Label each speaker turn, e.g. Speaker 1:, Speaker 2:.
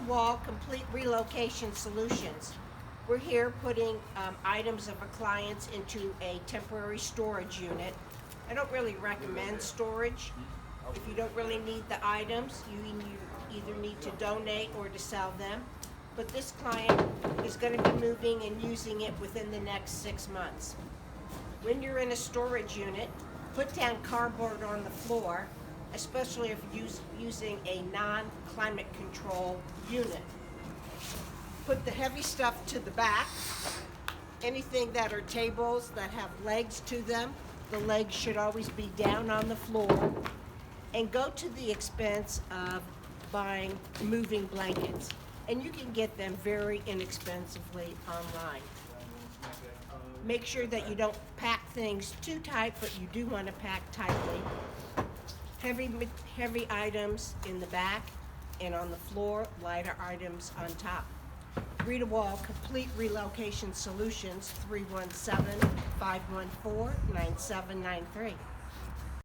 Speaker 1: wall Complete Relocation Solutions. We're here putting items of a client's into a temporary storage unit. I don't really recommend storage. If you don't really need the items, you either need to donate or to sell them. But this client is going to be moving and using it within the next 6 months. When you're in a storage unit, put down cardboard on the floor, especially if you're using a non-climate control unit. Put the heavy stuff to the back. Anything that are tables that have legs to them, the legs should always be down on the floor. And go to the expense of buying moving blankets. And you can get them very inexpensively online. Make sure that you don't pack things too tight, but you do want to pack tightly. Heavy items in the back and on the floor, lighter items on top. Rita Wall, Complete Relocation Solutions, 317-514-9793.